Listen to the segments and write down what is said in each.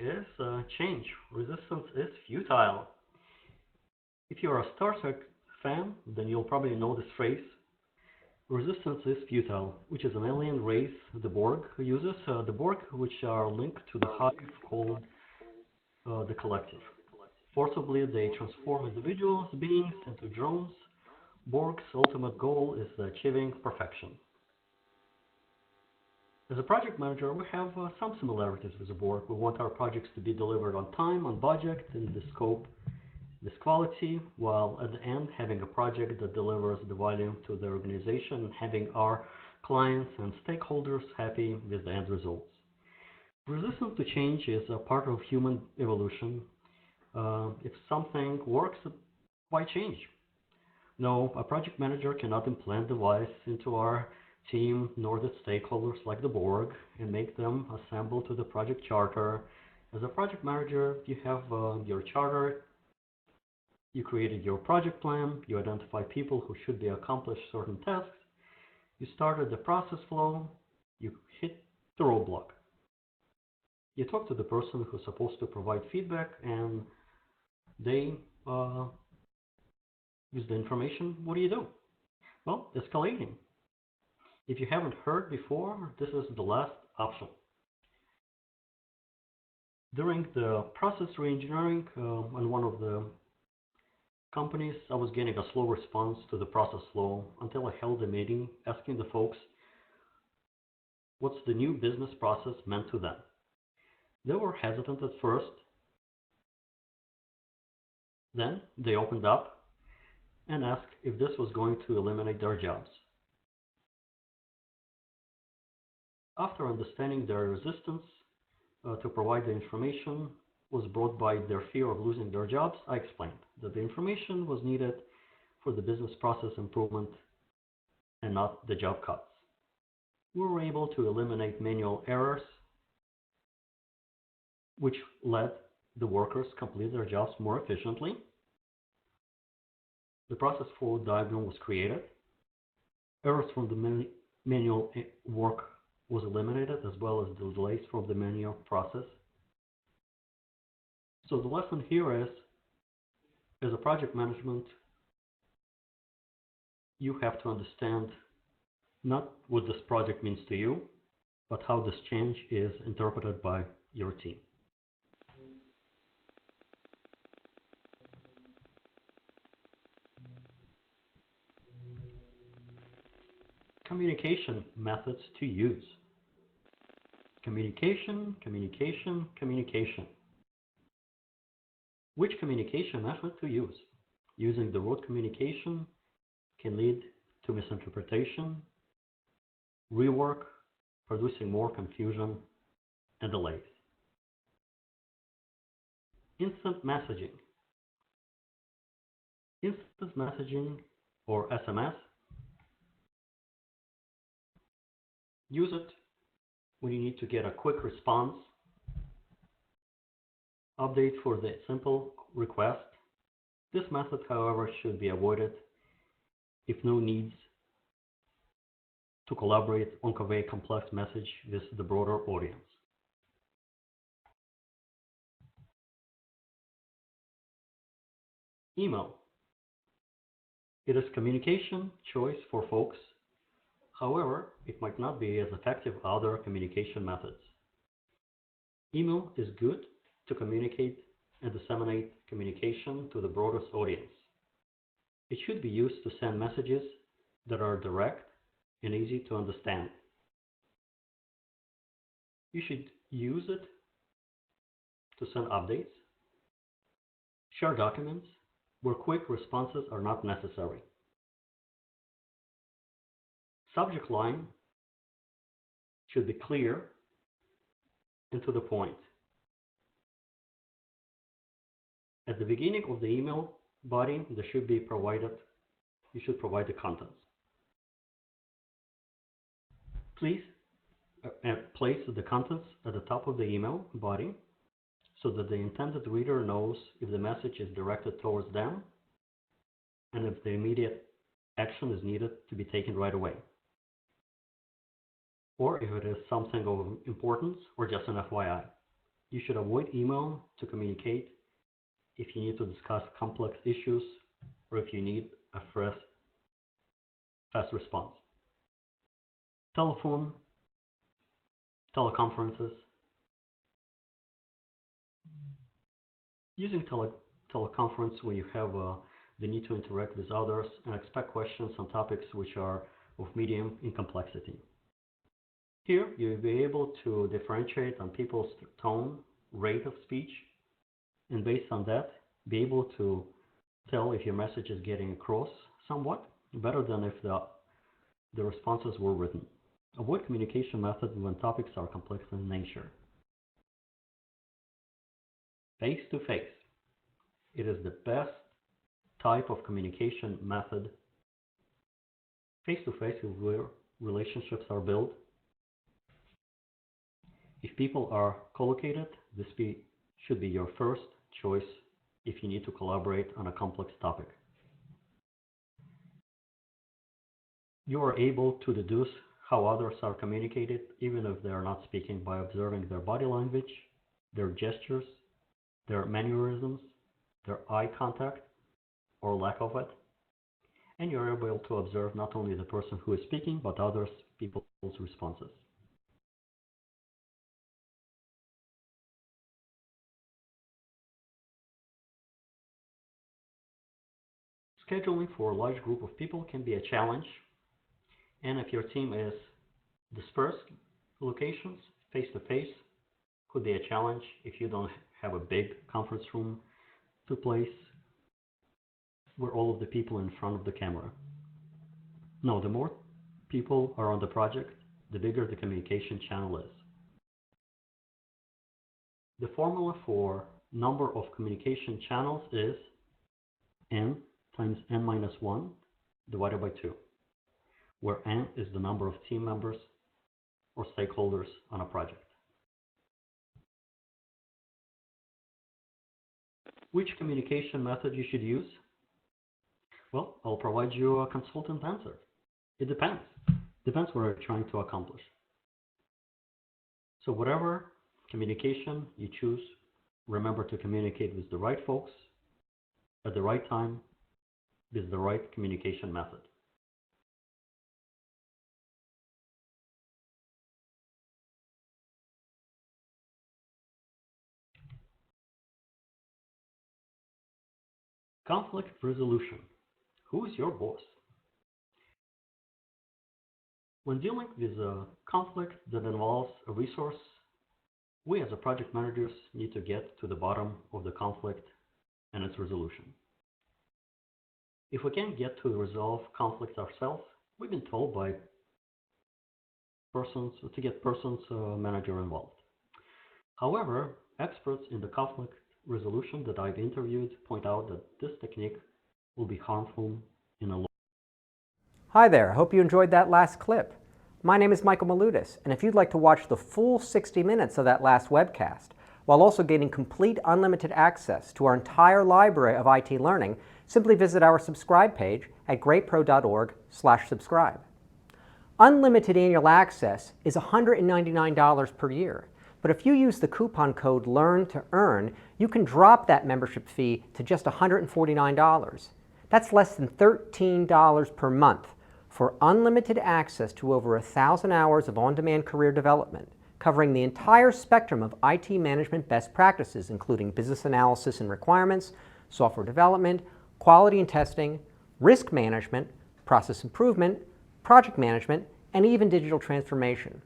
is change. Resistance is futile. If you're a Star Trek fan, then you'll probably know this phrase. Resistance is futile, which is an alien race the Borg uses. The Borg, which are linked to the hive called the Collective. Forcibly, they transform individuals, beings, into drones. Borg's ultimate goal is achieving perfection. As a project manager, we have some similarities with the Borg. We want our projects to be delivered on time, on budget, in the scope, this quality, while at the end having a project that delivers the value to the organization and having our clients and stakeholders happy with the end results. Resistance to change is a part of human evolution. If something works, why change? No, a project manager cannot implant device into our team nor the stakeholders like the Borg and make them assemble to the project charter. As a project manager, you have your charter, you created your project plan, you identify people who should be accomplished certain tasks, you started the process flow, you hit the roadblock. You talk to the person who's supposed to provide feedback and they use the information. What do? Well, escalating. If you haven't heard before, this is the last option. During the process reengineering on one of the companies, I was getting a slow response to the process flow until I held a meeting asking the folks what's the new business process meant to them. They were hesitant at first. Then they opened up and asked if this was going to eliminate their jobs. After understanding their resistance to provide the information was brought by their fear of losing their jobs, I explained that the information was needed for the business process improvement and not the job cuts. We were able to eliminate manual errors, which let the workers complete their jobs more efficiently. The process flow diagram was created. Errors from the manual work was eliminated, as well as the delays from the manual process. So the lesson here is, as a project management, you have to understand not what this project means to you, but how this change is interpreted by your team. Communication methods to use. Communication, communication, communication. Which communication method to use? Using the rote communication can lead to misinterpretation, rework, producing more confusion and delays. Instant messaging. Instant messaging, or SMS, use it when you need to get a quick response, update for the simple request. This method, however, should be avoided if no needs to collaborate or convey a complex message with the broader audience. Email. It is communication choice for folks. However, it might not be as effective as other communication methods. Email is good to communicate and disseminate communication to the broadest audience. It should be used to send messages that are direct and easy to understand. You should use it to send updates, share documents where quick responses are not necessary. Subject line should be clear and to the point. At the beginning of the email body, you should provide the contents. Please place the contents at the top of the email body so that the intended reader knows if the message is directed towards them and if the immediate action is needed to be taken right away, or if it is something of importance or just an FYI. You should avoid email to communicate if you need to discuss complex issues or if you need a fast response. Telephone, teleconferences. Using teleconference when you have the need to interact with others and expect questions on topics which are of medium in complexity. Here, you'll be able to differentiate on people's tone, rate of speech, and based on that, be able to tell if your message is getting across somewhat better than if the responses were written. Avoid communication methods when topics are complex in nature. Face-to-face. It is the best type of communication method. Face-to-face is where relationships are built. If people are collocated, this should be your first choice if you need to collaborate on a complex topic. You are able to deduce how others are communicated, even if they are not speaking, by observing their body language, their gestures, their mannerisms, their eye contact, or lack of it. And you're able to observe not only the person who is speaking, but other people's responses. Scheduling for a large group of people can be a challenge, and if your team is dispersed locations, face-to-face could be a challenge if you don't have a big conference room to place where all of the people in front of the camera. No, the more people are on the project, the bigger the communication channel is. The formula for number of communication channels is n times n minus 1 divided by 2, where n is the number of team members or stakeholders on a project. Which communication method you should use? Well, I'll provide you a consultant answer. It depends. Depends what you're trying to accomplish. So whatever communication you choose, remember to communicate with the right folks at the right time with the right communication method. Conflict resolution. Who is your boss? When dealing with a conflict that involves a resource, we as a project managers need to get to the bottom of the conflict and its resolution. If we can't get to resolve conflicts ourselves, we've been told by persons to get persons manager involved. However, experts in the conflict resolution that I've interviewed point out that this technique will be harmful in a long. Hi there, hope you enjoyed that last clip. My name is Michael Maludis, and if you'd like to watch the full 60 minutes of that last webcast, while also gaining complete unlimited access to our entire library of IT learning, simply visit our subscribe page at greatpro.org/subscribe. Unlimited annual access is $199 per year, but if you use the coupon code LEARN2EARN, you can drop that membership fee to just $149. That's less than $13 per month for unlimited access to over 1,000 hours of on-demand career development, covering the entire spectrum of IT management best practices, including business analysis and requirements, software development, quality and testing, risk management, process improvement, project management, and even digital transformation.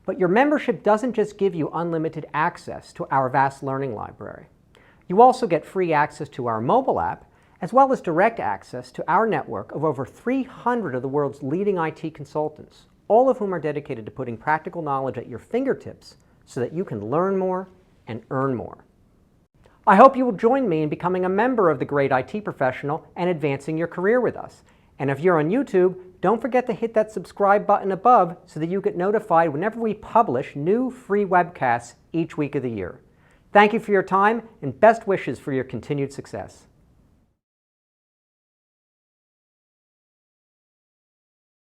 But your membership doesn't just give you unlimited access to our vast learning library. You also get free access to our mobile app, as well as direct access to our network of over 300 of the world's leading IT consultants, all of whom are dedicated to putting practical knowledge at your fingertips so that you can learn more and earn more. I hope you will join me in becoming a member of the Great IT Professional and advancing your career with us. And if you're on YouTube, don't forget to hit that subscribe button above so that you get notified whenever we publish new free webcasts each week of the year. Thank you for your time and best wishes for your continued success.